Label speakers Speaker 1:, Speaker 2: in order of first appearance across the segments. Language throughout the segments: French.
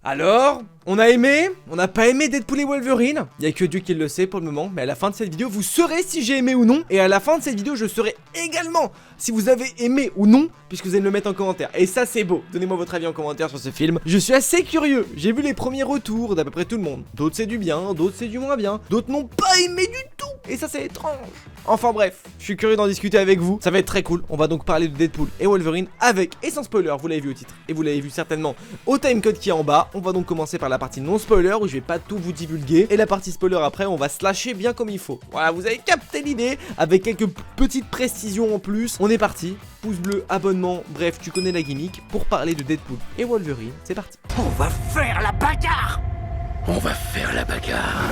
Speaker 1: Alors, on a aimé, on n'a pas aimé Deadpool et Wolverine. Il y a que Dieu qui le sait pour le moment, mais à la fin de cette vidéo, vous saurez si j'ai aimé ou non. Et à la fin de cette vidéo, je saurai également si vous avez aimé ou non, puisque vous allez me le mettre en commentaire. Et ça, c'est beau. Donnez-moi votre avis en commentaire sur ce film. Je suis assez curieux. J'ai vu les premiers retours d'à peu près tout le monde. D'autres c'est du bien, d'autres c'est du moins bien, d'autres n'ont pas aimé du tout. Et ça, c'est étrange. Enfin bref, je suis curieux d'en discuter avec vous. Ça va être très cool. On va donc parler de Deadpool et Wolverine avec et sans spoiler. Vous l'avez vu au titre et vous l'avez vu certainement au timecode qui est en bas. On va donc commencer par la partie non spoiler où je vais pas tout vous divulguer. Et la partie spoiler après, on va se lâcher bien comme il faut. Voilà, vous avez capté l'idée avec quelques petites précisions en plus. On est parti. Pouce bleu, abonnement, bref, tu connais la gimmick pour parler de Deadpool et Wolverine. C'est parti.
Speaker 2: On va faire la bagarre. On va faire la bagarre.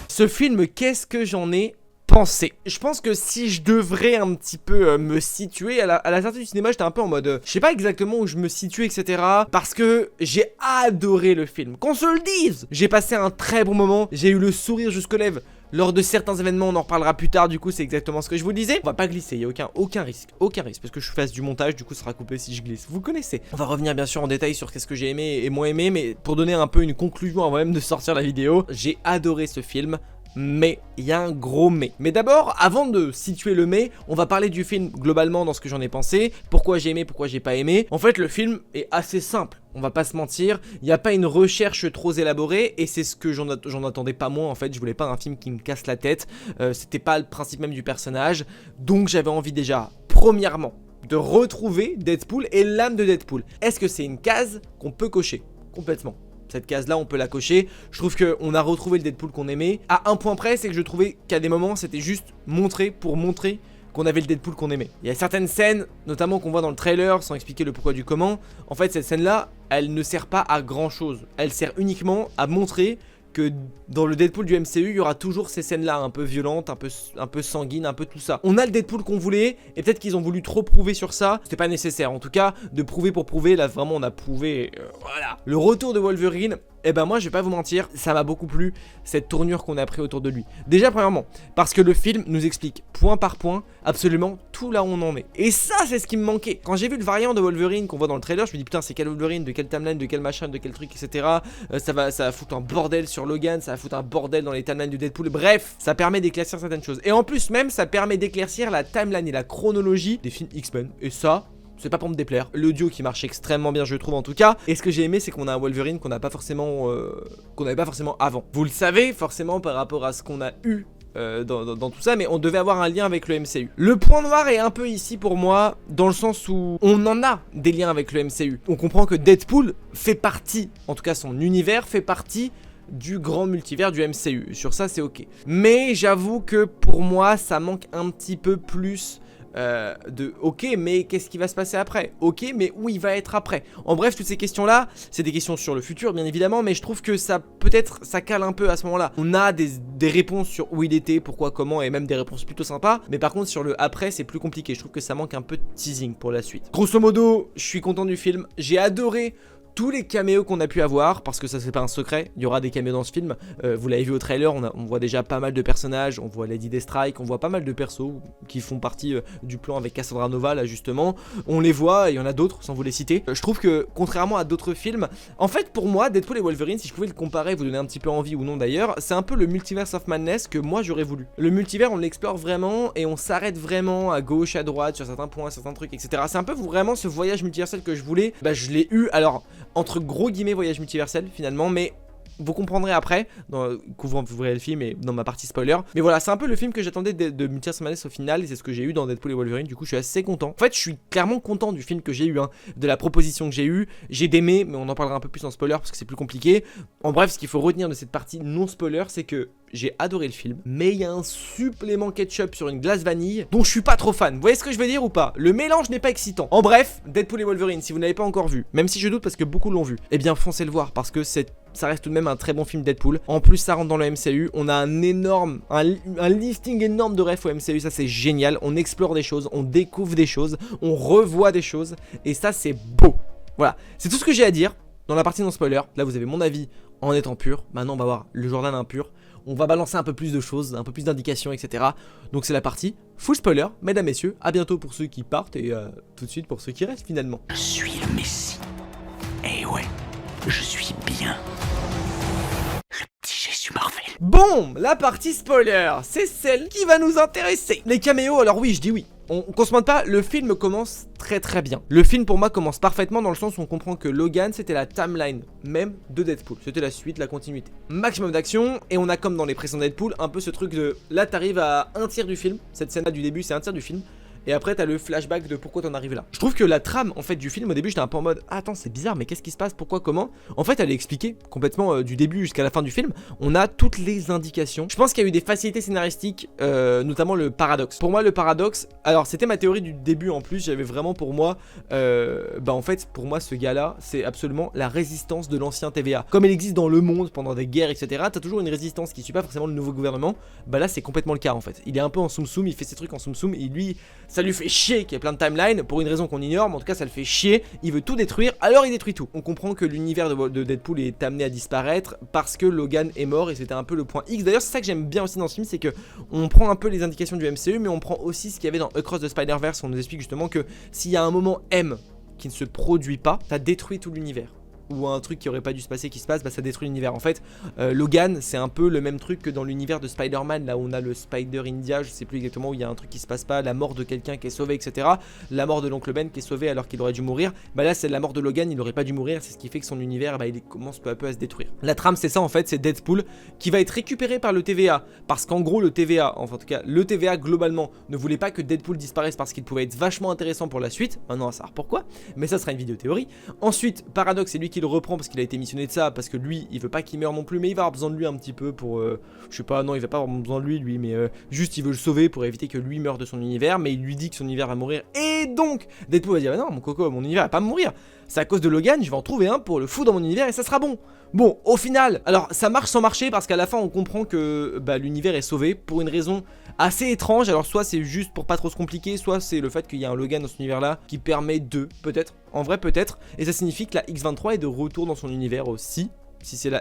Speaker 1: Ce film, qu'est-ce que j'en ai pensé? Je pense que si je devrais un petit peu me situer à la sortie du cinéma, j'étais un peu en mode je sais pas exactement où je me situe, etc. Parce que j'ai adoré le film. Qu'on se le dise, j'ai passé un très bon moment. J'ai eu le sourire jusqu'aux lèvres lors de certains événements. On en reparlera plus tard. Du coup, c'est exactement ce que je vous disais. On va pas glisser, il y a aucun risque, parce que je fasse du montage. Du coup, ça sera coupé si je glisse. Vous connaissez. On va revenir bien sûr en détail sur qu'est-ce que j'ai aimé et moins aimé, mais pour donner un peu une conclusion avant même de sortir la vidéo, j'ai adoré ce film. Mais, il y a un gros mais. Mais d'abord, avant de situer le mais, on va parler du film globalement dans ce que j'en ai pensé. Pourquoi j'ai aimé, pourquoi j'ai pas aimé. En fait, le film est assez simple, on va pas se mentir. Il n'y a pas une recherche trop élaborée. Et c'est ce que j'en attendais pas moins en fait. Je voulais pas un film qui me casse la tête. C'était pas le principe même du personnage. Donc j'avais envie déjà, premièrement, de retrouver Deadpool et l'âme de Deadpool. Est-ce que c'est une case qu'on peut cocher? Complètement. Cette case-là, on peut la cocher. Je trouve qu'on a retrouvé le Deadpool qu'on aimait. À un point près, c'est que je trouvais qu'à des moments, c'était juste montrer pour montrer qu'on avait le Deadpool qu'on aimait. Il y a certaines scènes, notamment qu'on voit dans le trailer, sans expliquer le pourquoi du comment. En fait, cette scène-là, elle ne sert pas à grand-chose. Elle sert uniquement à montrer que dans le Deadpool du MCU, il y aura toujours ces scènes-là un peu violentes, un peu sanguines, un peu tout ça. On a le Deadpool qu'on voulait, et peut-être qu'ils ont voulu trop prouver sur ça. C'était pas nécessaire, en tout cas, de prouver pour prouver. Là, vraiment, on a prouvé, voilà. Le retour de Wolverine, eh ben moi, je vais pas vous mentir, ça m'a beaucoup plu, cette tournure qu'on a pris autour de lui. Déjà, premièrement, parce que le film nous explique, point par point, absolument tout là où on en est. Et ça, c'est ce qui me manquait. Quand j'ai vu le variant de Wolverine qu'on voit dans le trailer, je me dis, putain, c'est quel Wolverine, de quel timeline, de quel machin, de quel truc, etc. Ça va foutre un bordel sur Logan, ça va foutre un bordel dans les timelines du Deadpool. Bref, ça permet d'éclaircir certaines choses. Et en plus, même, ça permet d'éclaircir la timeline et la chronologie des films X-Men. Et ça, c'est pas pour me déplaire. L'audio qui marche extrêmement bien, je trouve en tout cas. Et ce que j'ai aimé, c'est qu'on a un Wolverine qu'on n'a pas forcément, qu'on n'avait pas forcément avant. Vous le savez forcément par rapport à ce qu'on a eu dans tout ça, mais on devait avoir un lien avec le MCU. Le point noir est un peu ici pour moi, dans le sens où on en a des liens avec le MCU. On comprend que Deadpool fait partie, en tout cas son univers fait partie du grand multivers du MCU. Sur ça, c'est ok. Mais j'avoue que pour moi, ça manque un petit peu plus de ok, mais qu'est-ce qui va se passer après? Ok, mais où il va être après? En bref, toutes ces questions-là, c'est des questions sur le futur, bien évidemment, mais je trouve que ça, peut-être, ça cale un peu à ce moment-là. On a des réponses sur où il était, pourquoi, comment, et même des réponses plutôt sympas, mais par contre, sur le après, c'est plus compliqué. Je trouve que ça manque un peu de teasing pour la suite. Grosso modo, je suis content du film. J'ai adoré tous les caméos qu'on a pu avoir, parce que ça c'est pas un secret, il y aura des caméos dans ce film. Vous l'avez vu au trailer, on voit déjà pas mal de personnages, on voit Lady Deathstrike, on voit pas mal de persos qui font partie du plan avec Cassandra Nova là justement. On les voit et il y en a d'autres sans vous les citer. Je trouve que contrairement à d'autres films, en fait pour moi Deadpool et Wolverine, si je pouvais le comparer, vous donner un petit peu envie ou non d'ailleurs, c'est un peu le multiverse of madness que moi j'aurais voulu. Le multivers on l'explore vraiment et on s'arrête vraiment à gauche, à droite, sur certains points, certains trucs, etc. C'est un peu vraiment ce voyage multiversel que je voulais. Bah je l'ai eu, alors entre gros guillemets voyage multiversel finalement, mais vous comprendrez après, quand vous verrez le film et dans ma partie spoiler. Mais voilà, c'est un peu le film que j'attendais de Multiverse of Madness au final, et c'est ce que j'ai eu dans Deadpool et Wolverine. Du coup, je suis assez content. En fait, je suis clairement content du film que j'ai eu, hein, de la proposition que j'ai eue. J'ai d'aimer, mais on en parlera un peu plus en spoiler parce que c'est plus compliqué. En bref, ce qu'il faut retenir de cette partie non spoiler, c'est que j'ai adoré le film, mais il y a un supplément ketchup sur une glace vanille dont je suis pas trop fan. Vous voyez ce que je veux dire ou pas? Le mélange n'est pas excitant. En bref, Deadpool et Wolverine, si vous n'avez pas encore vu, même si je doute parce que beaucoup l'ont vu, eh bien foncez le voir parce que ça reste tout de même un très bon film Deadpool. En plus, ça rentre dans le MCU. On a un listing énorme de refs au MCU. Ça, c'est génial. On explore des choses, on découvre des choses, on revoit des choses. Et ça, c'est beau. Voilà, c'est tout ce que j'ai à dire dans la partie non spoiler. Là, vous avez mon avis en étant pur. Maintenant, on va voir le Jordan impur. on va balancer un peu plus de choses, un peu plus d'indications, etc. Donc c'est la partie full spoiler, mesdames, messieurs, à bientôt pour ceux qui partent et tout de suite pour ceux qui restent finalement.
Speaker 2: Je suis le Messie. Eh ouais, je suis bien le petit Jésus Marvel.
Speaker 1: Bon, la partie spoiler, c'est celle qui va nous intéresser. Les caméos, alors oui, je dis oui. On se mente pas, le film commence très bien. Le film pour moi commence parfaitement dans le sens où on comprend que Logan c'était la timeline même de Deadpool. C'était la suite, la continuité. Maximum d'action et on a comme dans les précédents Deadpool un peu ce truc de là t'arrives à un tiers du film. Cette scène là du début c'est un tiers du film. Et après t'as le flashback de pourquoi t'en arrives là. Je trouve que la trame en fait du film au début j'étais un peu en mode ah, attends c'est bizarre mais qu'est-ce qui se passe, pourquoi, comment. En fait elle est expliquée complètement du début jusqu'à la fin du film. On a toutes les indications. Je pense qu'il y a eu des facilités scénaristiques, notamment le paradoxe. Pour moi le paradoxe, alors c'était ma théorie du début en plus. J'avais vraiment pour moi en fait pour moi ce gars là c'est absolument la résistance de l'ancien TVA. Comme elle existe dans le monde pendant des guerres etc. T'as toujours une résistance qui suit pas forcément le nouveau gouvernement. Bah là c'est complètement le cas en fait. Il est un peu en soum soum, il fait ses trucs en soum soum et lui ça lui fait chier qu'il y ait plein de timelines pour une raison qu'on ignore, mais en tout cas ça le fait chier, il veut tout détruire, alors il détruit tout. On comprend que l'univers de Deadpool est amené à disparaître parce que Logan est mort et c'était un peu le point X. D'ailleurs c'est ça que j'aime bien aussi dans ce film, c'est que on prend un peu les indications du MCU, mais on prend aussi ce qu'il y avait dans Across the Spider-Verse. On nous explique justement que s'il y a un moment M qui ne se produit pas, ça détruit tout l'univers. Ou un truc qui aurait pas dû se passer qui se passe, bah ça détruit l'univers. En fait, Logan, c'est un peu le même truc que dans l'univers de Spider-Man, là où on a le Spider India, je sais plus exactement, où il y a un truc qui se passe pas, la mort de quelqu'un qui est sauvé, etc. La mort de l'oncle Ben qui est sauvé alors qu'il aurait dû mourir. Bah là, c'est la mort de Logan, il aurait pas dû mourir, c'est ce qui fait que son univers, bah il commence peu à peu à se détruire. La trame, c'est ça en fait, c'est Deadpool qui va être récupéré par le TVA, parce qu'en gros, le TVA, enfin en tout cas, le TVA globalement ne voulait pas que Deadpool disparaisse parce qu'il pouvait être vachement intéressant pour la suite. Maintenant, on va savoir pourquoi, mais ça sera une vidéo théorie. Ensuite, Paradox, c'est lui qui le reprend parce qu'il a été missionné de ça, parce que lui il veut pas qu'il meure non plus, mais il va avoir besoin de lui un petit peu pour je sais pas, non il va pas avoir besoin de lui mais juste il veut le sauver pour éviter que lui meure de son univers, mais il lui dit que son univers va mourir et donc Deadpool va dire non mon coco, mon univers va pas mourir, c'est à cause de Logan, je vais en trouver un pour le foutre dans mon univers et ça sera bon. Bon, au final, alors ça marche sans marcher parce qu'à la fin on comprend que l'univers est sauvé pour une raison assez étrange. Alors soit c'est juste pour pas trop se compliquer, soit c'est le fait qu'il y a un Logan dans cet univers là qui permet de, peut-être, en vrai peut-être, et ça signifie que la X-23 est de retour dans son univers aussi. Si c'est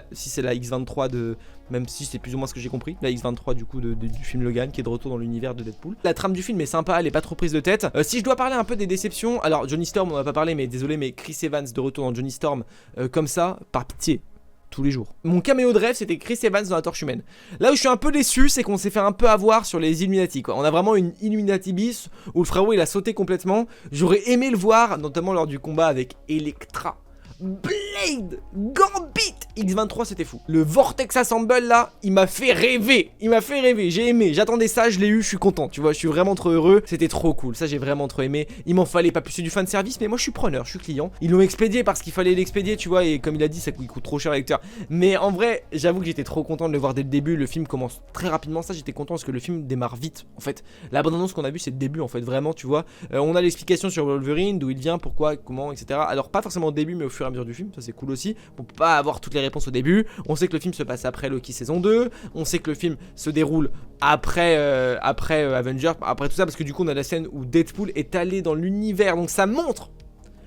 Speaker 1: la X-23 de... Même si c'est plus ou moins ce que j'ai compris, la X-23 du coup du film Logan qui est de retour dans l'univers de Deadpool. La trame du film est sympa, elle est pas trop prise de tête. Si je dois parler un peu des déceptions, alors Johnny Storm on en a pas parlé mais désolé, mais Chris Evans de retour dans Johnny Storm comme ça, par pitié, tous les jours. Mon caméo de rêve c'était Chris Evans dans la Torche Humaine. Là où je suis un peu déçu c'est qu'on s'est fait un peu avoir sur les Illuminati quoi. On a vraiment une Illuminati bis où le frérot il a sauté complètement. J'aurais aimé le voir notamment lors du combat avec Elektra, Blade, Gambit, X-23 c'était fou. Le Vortex Assemble là, il m'a fait rêver. Il m'a fait rêver, j'ai aimé, j'attendais ça, je l'ai eu, je suis content. Tu vois, je suis vraiment trop heureux. C'était trop cool, ça j'ai vraiment trop aimé. Il m'en fallait pas plus, c'est du fan service, mais moi je suis preneur, je suis client. Ils l'ont expédié parce qu'il fallait l'expédier, tu vois, et comme il a dit, ça coûte trop cher à lecteur. Mais en vrai, j'avoue que j'étais trop content de le voir dès le début. Le film commence très rapidement, ça j'étais content parce que le film démarre vite. En fait, la bande-annonce qu'on a vue c'est le début en fait, vraiment, tu vois. On a l'explication sur Wolverine, d'où il vient, pourquoi, comment, etc. Alors pas forcément au début, mais au fur et à mesure du film, ça c'est cool aussi, pour pas avoir toutes les réponses au début. On sait que le film se passe après Loki saison 2, on sait que le film se déroule après Avengers, après tout ça, parce que du coup on a la scène où Deadpool est allé dans l'univers, donc ça montre,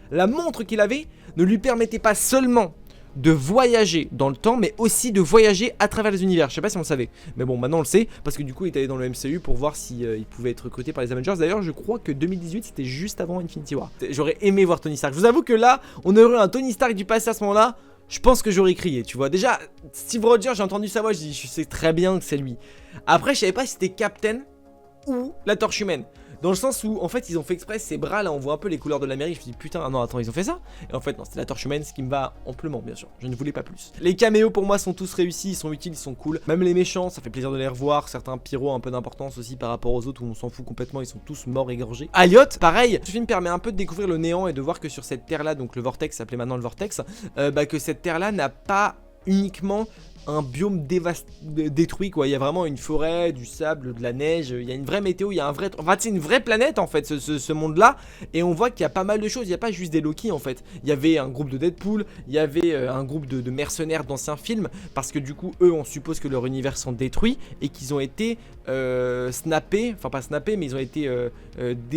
Speaker 1: la montre qu'il avait ne lui permettait pas seulement de voyager dans le temps, mais aussi de voyager à travers les univers. Je sais pas si on le savait, mais bon, maintenant on le sait, parce que du coup il est allé dans le MCU pour voir si il pouvait être recruté par les Avengers. D'ailleurs, je crois que 2018 c'était juste avant Infinity War. J'aurais aimé voir Tony Stark. Je vous avoue que là, on aurait eu un Tony Stark du passé à ce moment-là. Je pense que j'aurais crié, tu vois. Déjà, Steve Rogers, j'ai entendu sa voix, je sais très bien que c'est lui. Après, je savais pas si c'était Captain ou la Torche Humaine. Dans le sens où, en fait, ils ont fait exprès ces bras là, on voit un peu les couleurs de l'Amérique. Je me dis putain, ah non, attends, ils ont fait ça. Et en fait, non, c'était la Torche Humaine, ce qui me va amplement, bien sûr. Je ne voulais pas plus. Les caméos pour moi sont tous réussis, ils sont utiles, ils sont cool. Même les méchants, ça fait plaisir de les revoir. Certains pyros, un peu d'importance aussi par rapport aux autres où on s'en fout complètement, ils sont tous morts égorgés. Elliot, pareil, ce film permet un peu de découvrir le néant et de voir que sur cette terre là, donc le Vortex s'appelait maintenant le Vortex, que cette terre là n'a pas uniquement un biome détruit quoi, il y a vraiment une forêt, du sable, de la neige, il y a une vraie météo, il y a un vrai... Enfin c'est une vraie planète en fait ce monde là, et on voit qu'il y a pas mal de choses, il n'y a pas juste des Loki en fait, il y avait un groupe de Deadpool, il y avait un groupe de mercenaires d'anciens films, parce que du coup eux on suppose que leur univers sont détruits et qu'ils ont été snappés, enfin pas snappés mais ils ont été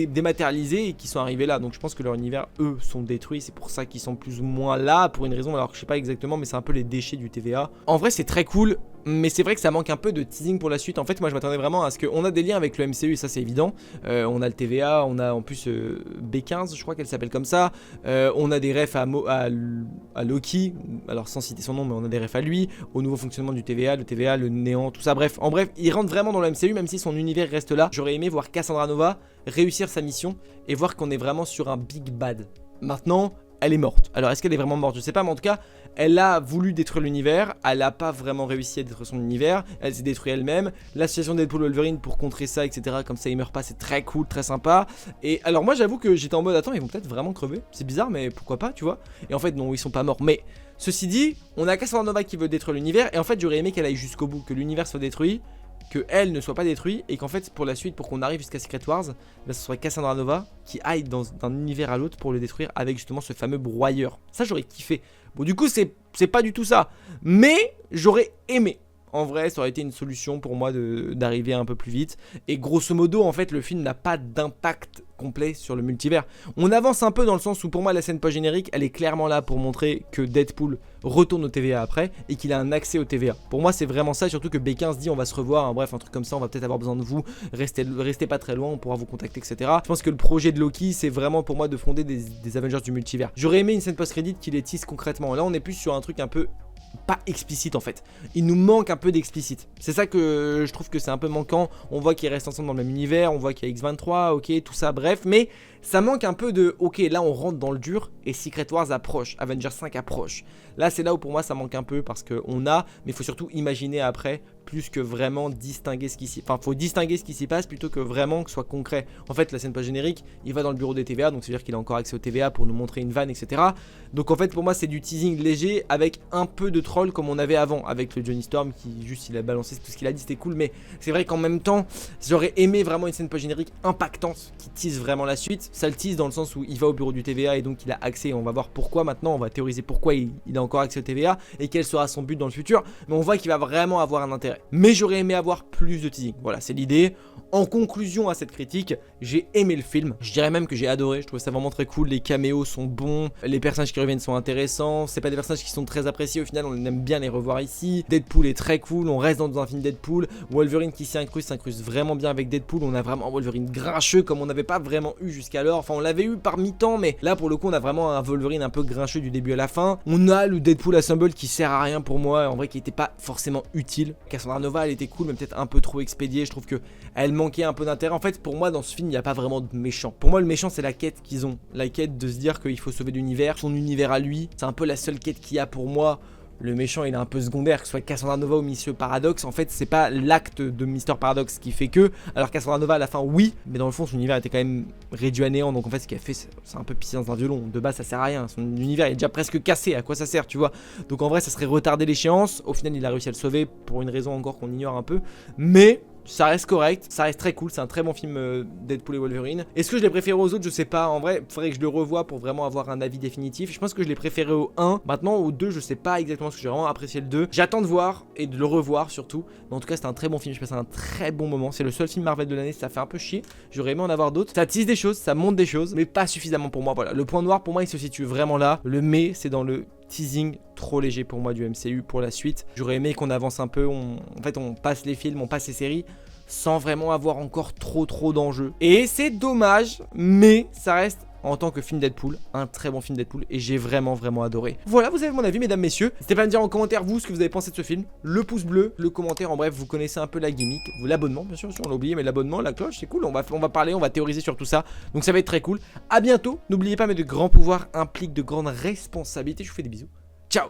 Speaker 1: dématérialisés et qu'ils sont arrivés là, donc je pense que leur univers eux sont détruits, c'est pour ça qu'ils sont plus ou moins là pour une raison, alors que je sais pas exactement mais c'est un peu les déchets du TVA. En vrai c'est très cool. Mais c'est vrai que ça manque un peu de teasing pour la suite. En fait, moi je m'attendais vraiment à ce qu'on a des liens avec le MCU, ça c'est évident. On a le TVA, on a en plus B15, je crois qu'elle s'appelle comme ça. On a des refs à Loki, alors sans citer son nom, mais on a des refs à lui, au nouveau fonctionnement du TVA, le néant, tout ça. Bref, en bref, il rentre vraiment dans le MCU, même si son univers reste là. J'aurais aimé voir Cassandra Nova réussir sa mission et voir qu'on est vraiment sur un big bad. Maintenant, elle est morte. Alors est-ce qu'elle est vraiment morte? Je sais pas, mais en tout cas, elle a voulu détruire l'univers, elle a pas vraiment réussi à détruire son univers, elle s'est détruite elle-même. L'association Deadpool Wolverine pour contrer ça, etc. Comme ça il meurt pas, c'est très cool, très sympa. Et alors moi j'avoue que j'étais en mode attends, ils vont peut-être vraiment crever. C'est bizarre, mais pourquoi pas, tu vois. Et en fait non, ils sont pas morts. Mais ceci dit, on a Cassandra Nova qui veut détruire l'univers. Et en fait j'aurais aimé qu'elle aille jusqu'au bout, que l'univers soit détruit, que elle ne soit pas détruite, et qu'en fait pour la suite, pour qu'on arrive jusqu'à Secret Wars, là ce serait Cassandra Nova qui aille d'un univers à l'autre pour le détruire avec justement ce fameux broyeur. Ça j'aurais kiffé. Bon du coup c'est pas du tout ça, mais j'aurais aimé. En vrai, ça aurait été une solution pour moi d'arriver un peu plus vite. Et grosso modo, en fait, le film n'a pas d'impact complet sur le multivers. On avance un peu dans le sens où pour moi la scène post-générique, elle est clairement là pour montrer que Deadpool retourne au TVA après et qu'il a un accès au TVA. Pour moi c'est vraiment ça, surtout que B15 dit on va se revoir, hein, bref un truc comme ça, on va peut-être avoir besoin de vous, restez pas très loin, on pourra vous contacter, etc. Je pense que le projet de Loki c'est vraiment pour moi de fonder des Avengers du multivers. J'aurais aimé une scène post-crédit qui les tisse concrètement. Là on est plus sur un truc un peu pas explicite en fait. Il nous manque un peu d'explicite. C'est ça que je trouve que c'est un peu manquant. On voit qu'ils restent ensemble dans le même univers, on voit qu'il y a X23, ok, tout ça, bref, mais ça manque un peu de ok, là on rentre dans le dur et Secret Wars approche, Avengers 5 approche. Là c'est là où pour moi ça manque un peu parce qu'on a, mais il faut surtout imaginer après plus que vraiment distinguer ce qui s'y passe. Enfin, faut distinguer ce qui s'y passe plutôt que vraiment que ce soit concret. En fait, la scène post-générique, il va dans le bureau des TVA, donc c'est-à-dire qu'il a encore accès au TVA pour nous montrer une vanne, etc. Donc en fait, pour moi, c'est du teasing léger avec un peu de troll comme on avait avant, avec le Johnny Storm qui juste il a balancé tout ce qu'il a dit, c'était cool, mais c'est vrai qu'en même temps, j'aurais aimé vraiment une scène post-générique impactante qui tease vraiment la suite. Ça le tease dans le sens où il va au bureau du TVA et donc il a accès. On va voir pourquoi maintenant, on va théoriser pourquoi il a encore accès au TVA et quel sera son but dans le futur. Mais on voit qu'il va vraiment avoir un intérêt. Mais j'aurais aimé avoir plus de teasing. Voilà, c'est l'idée. En conclusion à cette critique, j'ai aimé le film. Je dirais même que j'ai adoré. Je trouve ça vraiment très cool. Les caméos sont bons. Les personnages qui reviennent sont intéressants. C'est pas des personnages qui sont très appréciés. Au final, on aime bien les revoir ici. Deadpool est très cool. On reste dans un film Deadpool. Wolverine qui s'incruste vraiment bien avec Deadpool. On a vraiment un Wolverine grincheux comme on n'avait pas vraiment eu jusqu'alors. Enfin, on l'avait eu par mi-temps, mais là pour le coup, on a vraiment un Wolverine un peu grincheux du début à la fin. On a le Deadpool Assemble qui sert à rien pour moi. En vrai, qui était pas forcément utile. Cassandra Nova, elle était cool, mais peut-être un peu trop expédiée. Je trouve que elle manquait un peu d'intérêt. En fait, pour moi, dans ce film, il n'y a pas vraiment de méchant. Pour moi, le méchant, c'est la quête qu'ils ont. La quête de se dire qu'il faut sauver l'univers, son univers à lui. C'est un peu la seule quête qu'il y a pour moi. Le méchant, il est un peu secondaire, que ce soit Cassandra Nova ou Monsieur Paradox. En fait, c'est pas l'acte de Mister Paradox qui fait que. Alors, Cassandra Nova, à la fin, oui, mais dans le fond, son univers était quand même réduit à néant. Donc, en fait, ce qu'elle fait, c'est un peu pisser dans un violon. De base, ça sert à rien. Son univers est déjà presque cassé. À quoi ça sert, tu vois? Donc, en vrai, ça serait retarder l'échéance. Au final, il a réussi à le sauver pour une raison encore qu'on ignore un peu. Mais ça reste correct, ça reste très cool, c'est un très bon film Deadpool et Wolverine. Est-ce que je l'ai préféré aux autres? Je sais pas, en vrai, il faudrait que je le revoie pour vraiment avoir un avis définitif. Je pense que je l'ai préféré au 1, maintenant au 2, je sais pas exactement ce que j'ai vraiment apprécié le 2. J'attends de voir et de le revoir surtout. Mais en tout cas, c'est un très bon film, je passe un très bon moment. C'est le seul film Marvel de l'année, ça fait un peu chier. J'aurais aimé en avoir d'autres. Ça tisse des choses, ça monte des choses, mais pas suffisamment pour moi. Voilà, le point noir pour moi, il se situe vraiment là. Le mais, c'est dans le teasing trop léger pour moi du MCU pour la suite. J'aurais aimé qu'on avance un peu, en fait on passe les films, on passe les séries sans vraiment avoir encore trop d'enjeux. Et c'est dommage, mais ça reste en tant que film Deadpool, un très bon film Deadpool et j'ai vraiment adoré. Voilà, vous avez mon avis mesdames, messieurs. N'hésitez pas à me dire en commentaire vous ce que vous avez pensé de ce film. Le pouce bleu, le commentaire, en bref, vous connaissez un peu la gimmick. L'abonnement, bien sûr, on l'a oublié, mais l'abonnement, la cloche, c'est cool. On va parler, on va théoriser sur tout ça. Donc ça va être très cool. À bientôt. N'oubliez pas, mais de grands pouvoirs impliquent de grandes responsabilités. Je vous fais des bisous. Ciao.